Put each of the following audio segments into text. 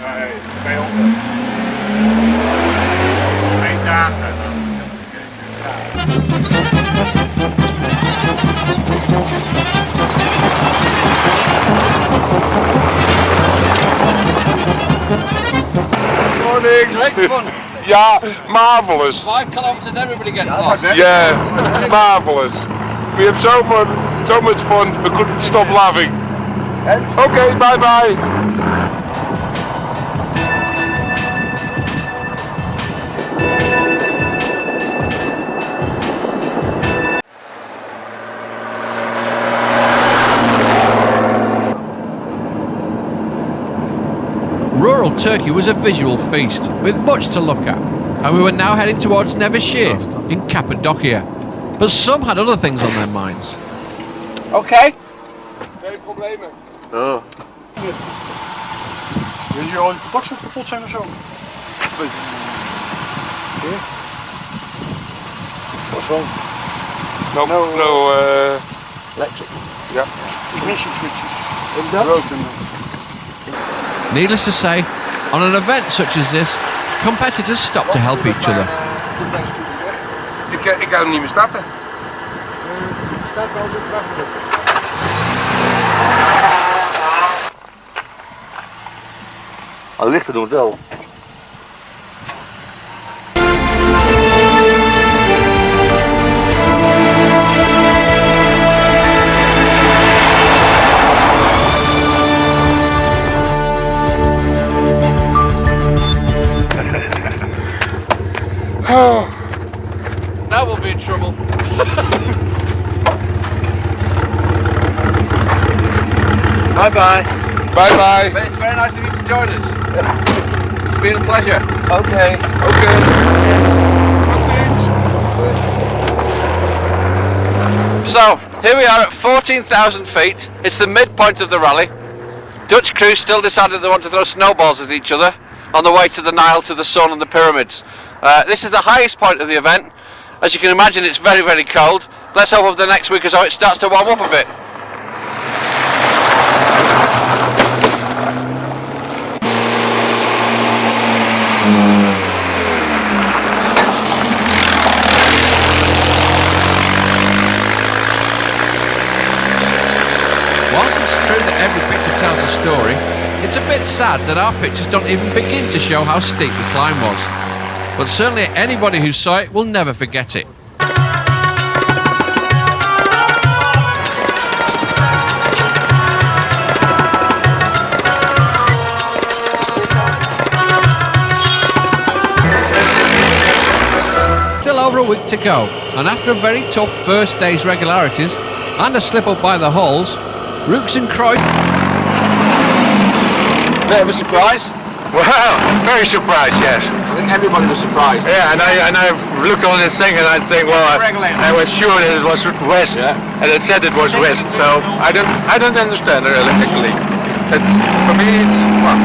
Nee, 200. 1 dagen. Morning. Great fun. Yeah, marvelous. 5 kilometres, everybody gets lost. Yeah, marvelous. We have so much fun. We couldn't stop laughing. Okay, bye bye. Rural Turkey was a visual feast with much to look at, and we were now heading towards Nevşehir in Cappadocia. But some had other things on their minds. Okay. Geen problemen. Oh. Is je al bakstop kapot zijn of zo? Hier? What's wrong? No, Electric. yeah. Ignition switches. Broken. Needless to say, on an event such as this, competitors stop to help each other. Ik kan hem niet meer starten. Staat wel de prachtig. De lichten doen het wel. Now we'll be in trouble. Bye bye. Bye bye. But it's very nice of you to join us. It's been a pleasure. Okay. Okay. So, here we are at 14,000 feet. It's the midpoint of the rally. Dutch crews still decided they want to throw snowballs at each other on the way to the Nile, to the sun and the pyramids. This is the highest point of the event. As you can imagine, it's very, very cold. Let's hope over the next week or so it starts to warm up a bit. Whilst it's true that every picture tells a story, it's a bit sad that our pictures don't even begin to show how steep the climb was. But certainly anybody who saw it will never forget it. Still over a week to go, and after a very tough first day's regularities and a slip up by the holes, Rooks and Croy. Bit of a surprise. Wow, very surprised, yes. I think everybody was surprised. Yeah, and I looked on this thing and I think, well, I was sure that it was west, and it said it was west. So I don't understand really actually. It's for me, it's well.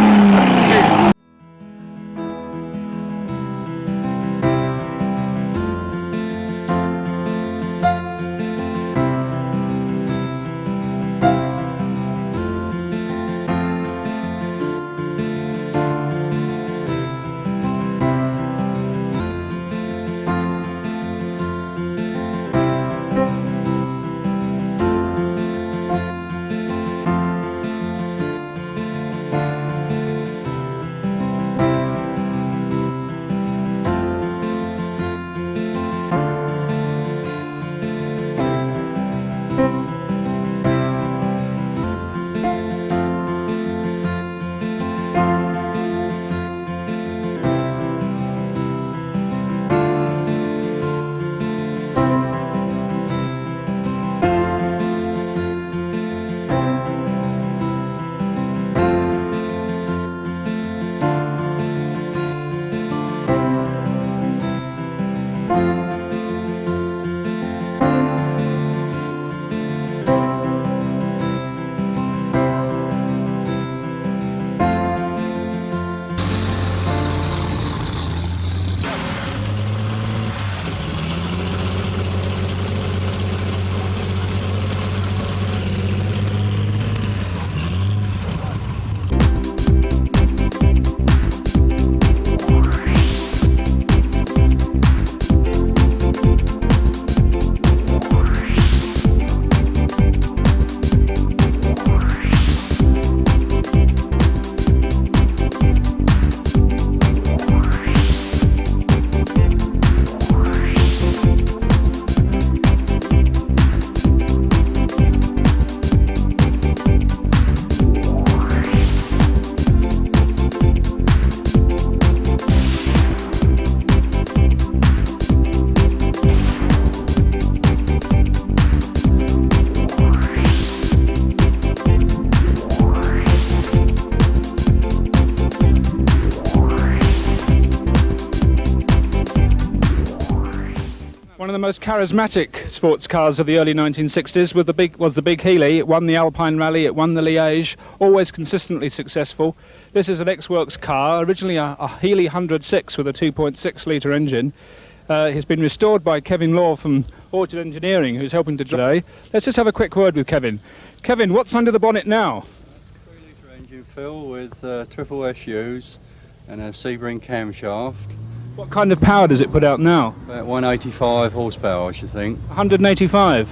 of the most charismatic sports cars of the early 1960s. Was the big Healey. It won the Alpine Rally, it won the Liège, always consistently successful. This is an ex-works car, originally a Healey 106 with a 2.6 litre engine. It's been restored by Kevin Law from Orchard Engineering, who's helping to today. Let's just have a quick word with Kevin. Kevin, what's under the bonnet now? 3 litre engine fill with triple SUs and a Sebring camshaft. What kind of power does it put out now? About 185 horsepower, I should think. 185.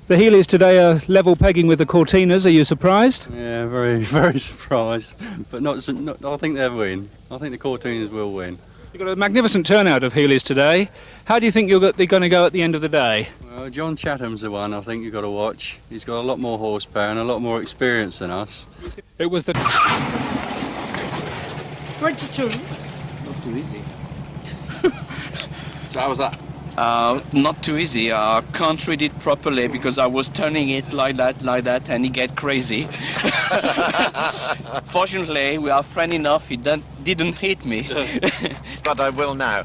The Healeys today are level pegging with the Cortinas. Are you surprised? Yeah, very, very surprised. But not. I think they'll win. I think the Cortinas will win. You've got a magnificent turnout of Healeys today. How do you think they're going to go at the end of the day? Well, John Chatham's the one I think you've got to watch. He's got a lot more horsepower and a lot more experience than us. It was the 22. Not too easy. So how was that? Not too easy. Can't read it properly because I was turning it like that, and it get crazy. Fortunately, we are friend enough. He didn't hit me. But I will now.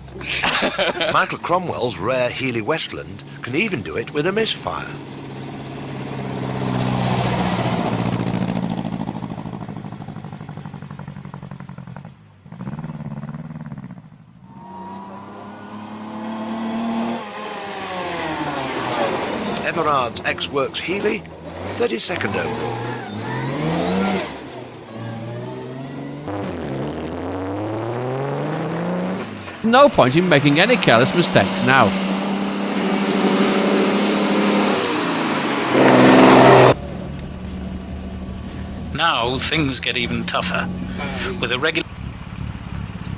Michael Cromwell's rare Healey Westland can even do it with a misfire. Everard's ex-works Healey, 32nd overall. No point in making any careless mistakes now. Now things get even tougher. With a regular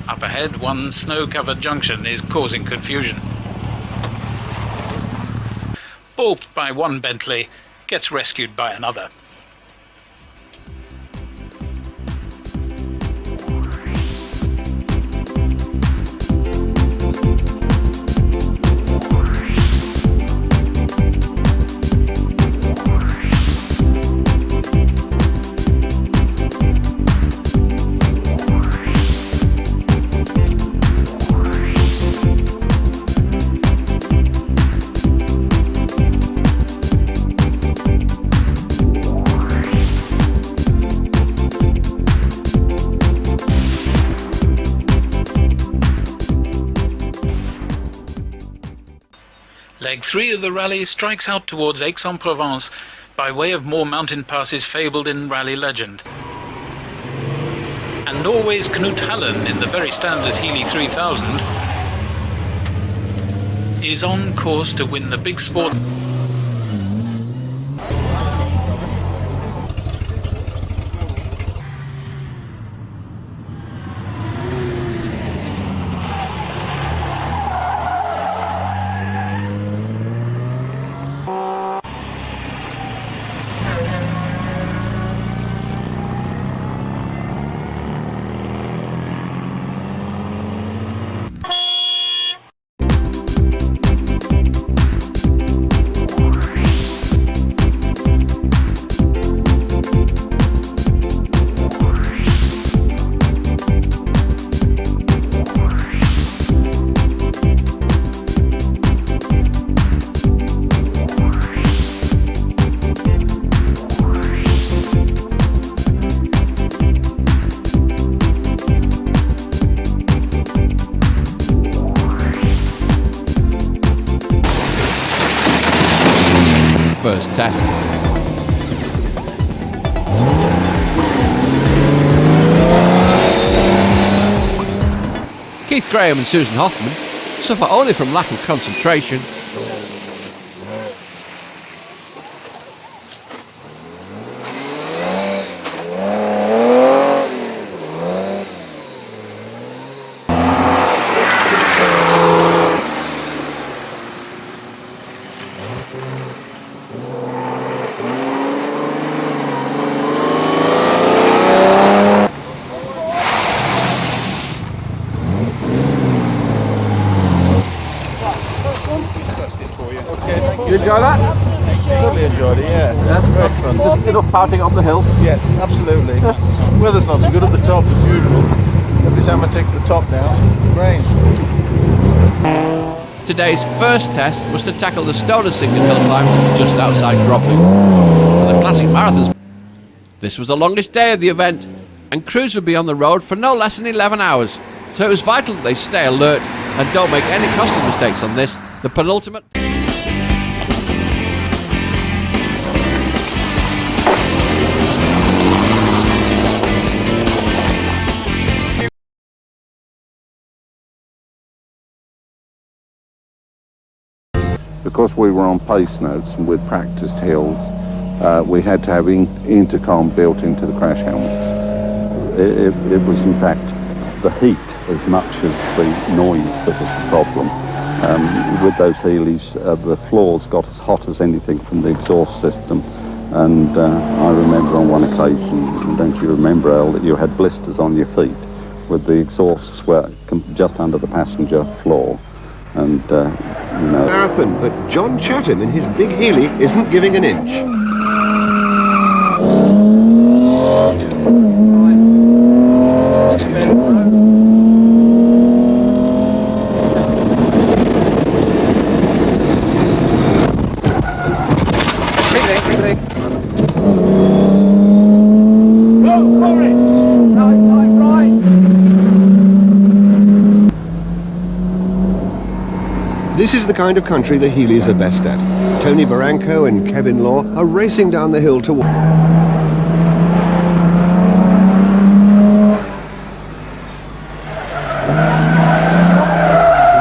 up ahead, one snow-covered junction is causing confusion. Balked by one Bentley, gets rescued by another. Leg 3 of the rally strikes out towards Aix-en-Provence by way of more mountain passes fabled in rally legend. And Norway's Knut Hallen in the very standard Healey 3000 is on course to win the big sport. First test. Keith Graham and Susan Hoffman suffer only from lack of concentration. You enjoy that? Totally enjoyed it, yeah. Great fun. Just enough parting up the hill. Yes, absolutely. Weather's not so good at the top as usual. Every time I take the top down, it rains. today's first test was to tackle the Stoner Single Hill climb just outside Gropley. For the classic marathons, this was the longest day of the event, and crews would be on the road for no less than 11 hours. So it was vital that they stay alert and don't make any costly mistakes on this, the penultimate. Because we were on pace notes and with practiced hills, we had to have intercom built into the crash helmets. It was in fact the heat as much as the noise that was the problem. With those Healeys, the floors got as hot as anything from the exhaust system. And I remember on one occasion, don't you remember, Al, that you had blisters on your feet with the exhausts were just under the passenger floor. And, you know... Marathon, but John Chatham in his big Healey isn't giving an inch. This is the kind of country the Healeys are best at. Tony Barranco and Kevin Law are racing down the hill toward...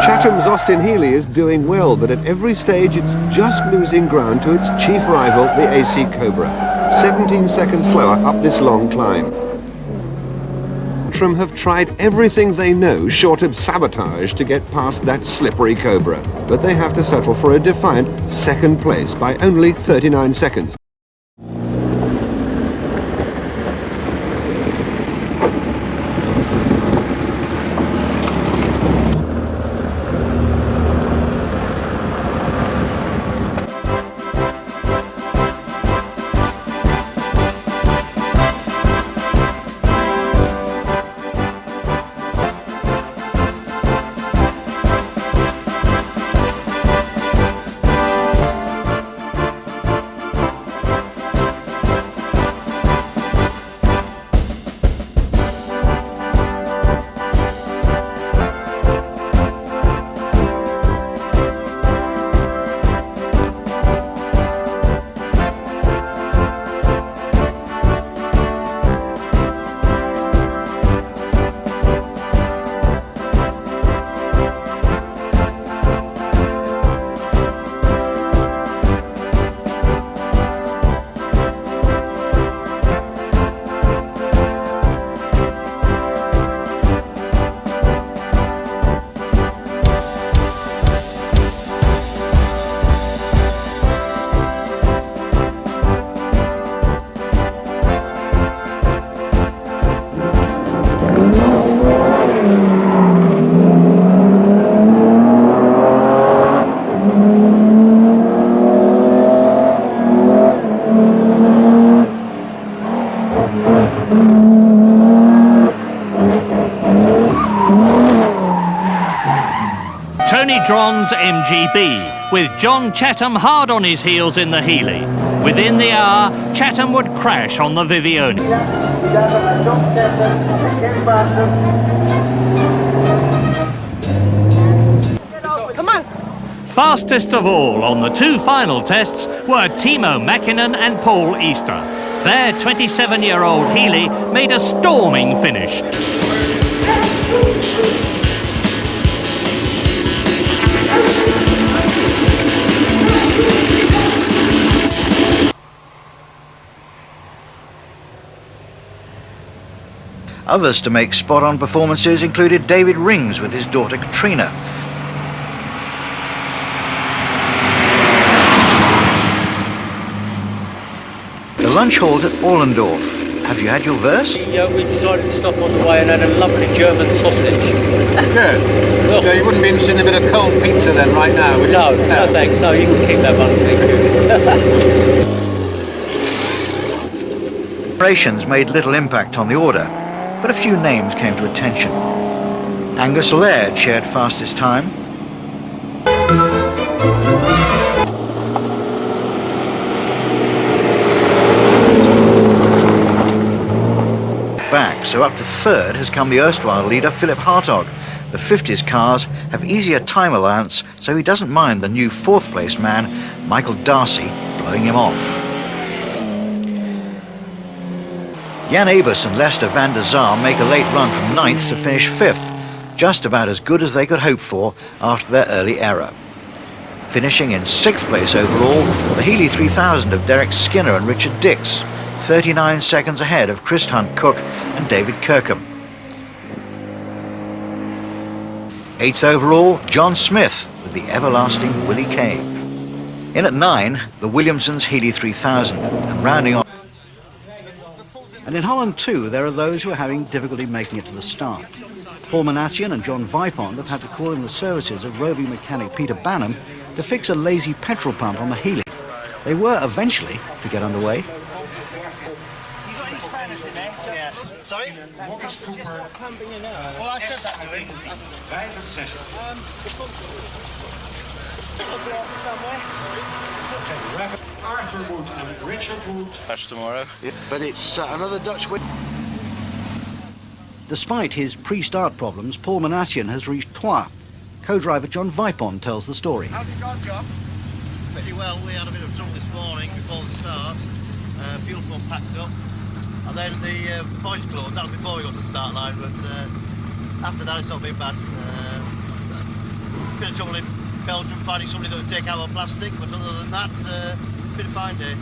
Chatham's Austin Healey is doing well, but at every stage it's just losing ground to its chief rival, the AC Cobra. 17 seconds slower up this long climb. Have tried everything they know short of sabotage to get past that slippery Cobra, but they have to settle for a defiant second place by only 39 seconds. Tony Dron's MGB, with John Chatham hard on his heels in the Healey. Within the hour, Chatham would crash on the Vivione. Come on. Fastest of all on the two final tests were Timo Mäkinen and Paul Easter. Their 27-year-old Healey made a storming finish. Others to make spot-on performances included David Rings with his daughter Katrina. The lunch halt at Ollendorf. Have you had your verse? Yeah, we decided to stop on the way and had a lovely German sausage. Good. Well, So you wouldn't be interested in a bit of cold pizza then right now, would you? no, thanks. No, you can keep that one. Thank you. Operations made little impact on the order, but a few names came to attention. Angus Laird shared fastest time. Back, so up to third has come the erstwhile leader Philip Hartog. The 50s cars have easier time allowance, so he doesn't mind the new fourth place man, Michael Darcy, blowing him off. Jan Abus and Lester van der Zaar make a late run from 9th to finish 5th, just about as good as they could hope for after their early error. Finishing in 6th place overall, the Healey 3000 of Derek Skinner and Richard Dix, 39 seconds ahead of Chris Hunt Cook and David Kirkham. 8th overall, John Smith with the everlasting Willie Cave. In at 9, the Williamsons Healey 3000, and rounding off. And in Holland too, there are those who are having difficulty making it to the start. Paul Manassian and John Vipond have had to call in the services of roving mechanic Peter Banham to fix a lazy petrol pump on the Healey. They were eventually to get underway. Sorry? Marcus Cooper. Well, I said that to him. 65. Arthur Wood and Richard Wood. That's tomorrow. Yeah, but it's another Dutch win. Despite his pre-start problems, Paul Manassian has reached Troyes. Co-driver John Vipond tells the story. How's it gone, John? Pretty well. We had a bit of trouble this morning before the start. Fuel pump packed up. And then the points closed. That was before we got to the start line, but after that it's not been bad. Bit of trouble in Belgium finding somebody that would take out our plastic, but other than that, been a fine day.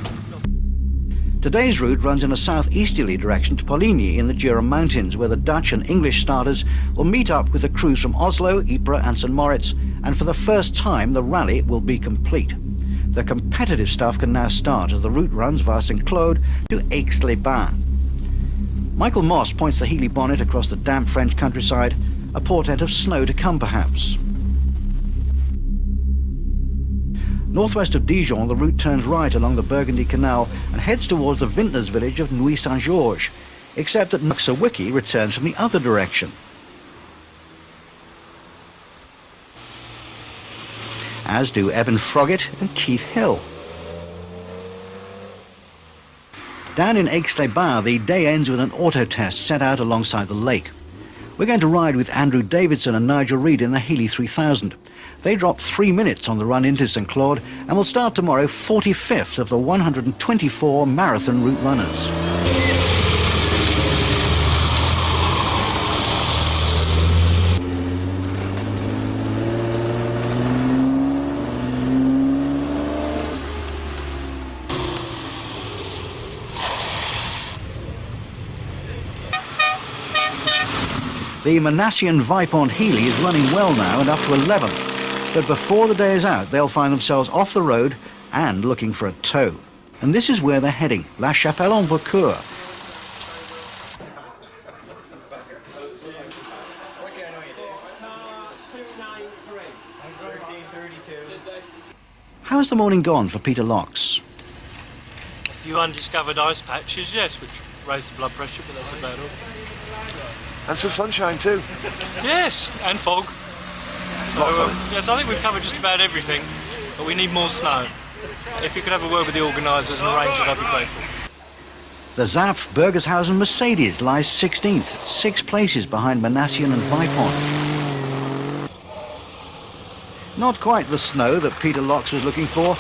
Today's route runs in a southeasterly direction to Poligny in the Jura Mountains, where the Dutch and English starters will meet up with the crews from Oslo, Ypres and St. Moritz, and for the first time the rally will be complete. The competitive stuff can now start as the route runs via St. Claude to Aix-les-Bains. Michael Moss points the Healey bonnet across the damp French countryside, a portent of snow to come perhaps. Northwest of Dijon, the route turns right along the Burgundy Canal and heads towards the vintners village of Nuit-Saint-Georges, except that Nuxawicki returns from the other direction. As do Eben Froggatt and Keith Hill. Down in Aix-les-Bains, the day ends with an auto test set out alongside the lake. We're going to ride with Andrew Davidson and Nigel Reid in the Healey 3000. They dropped 3 minutes on the run into St. Claude and will start tomorrow 45th of the 124 marathon route runners. The Manassian Vipond Healey is running well now and up to 11th. But before the day is out, they'll find themselves off the road and looking for a tow. And this is where they're heading, La Chapelle-en-Vaucourt. How's the morning gone for Peter Locks? A few undiscovered ice patches, yes, which raise the blood pressure, but that's about all. And some sunshine too. Yes, and fog. So, yes, I think we've covered just about everything, but we need more snow. If you could have a word with the organisers and arrange it, I'd be grateful. The Zapf Burgershausen Mercedes lies 16th, 6 places behind Manassian and Vipond. Not quite the snow that Peter Locks was looking for,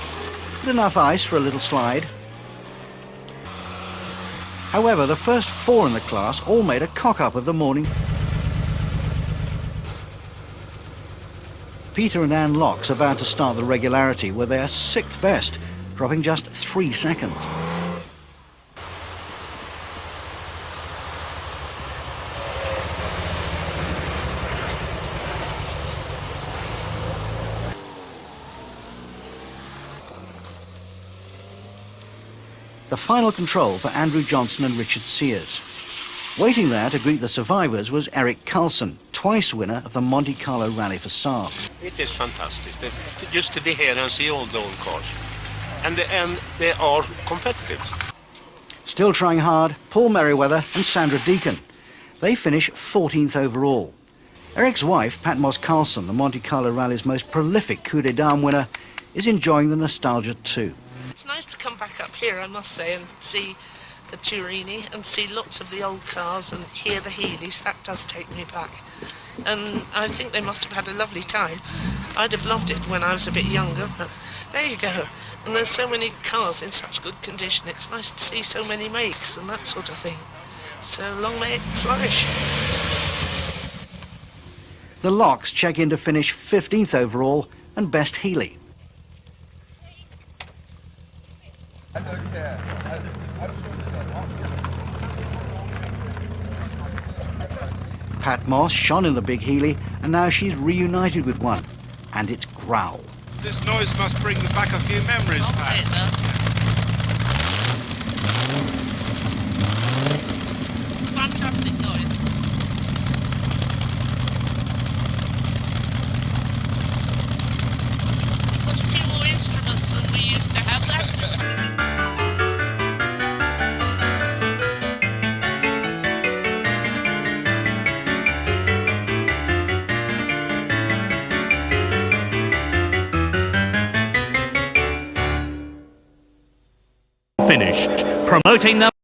but enough ice for a little slide. However, the first 4 in the class all made a cock-up of the morning. Peter and Anne Locks are about to start the regularity, where they are 6th best, dropping just 3 seconds. The final control for Andrew Johnson and Richard Sears. Waiting there to greet the survivors was Eric Carlson, twice winner of the Monte Carlo Rally for Saab. It is fantastic just to be here and see all the old cars. And they are competitive. Still trying hard, Paul Merriweather and Sandra Deacon. They finish 14th overall. Eric's wife, Pat Moss Carlson, the Monte Carlo Rally's most prolific Coup des Dames winner, is enjoying the nostalgia too. It's nice to come back up here, I must say, and see the Turini and see lots of the old cars and hear the Healeys. That does take me back. And I think they must have had a lovely time. I'd have loved it when I was a bit younger, but there you go. And there's so many cars in such good condition. It's nice to see so many makes and that sort of thing. So long may it flourish. The Locks check in to finish 15th overall and best Healey. Pat Moss shone in the big Healey, and now she's reunited with one, and its growl. This noise must bring back a few memories. I'll say it does. Fantastic noise. Got a few more instruments than we used to have, that's it. Finished, promoting them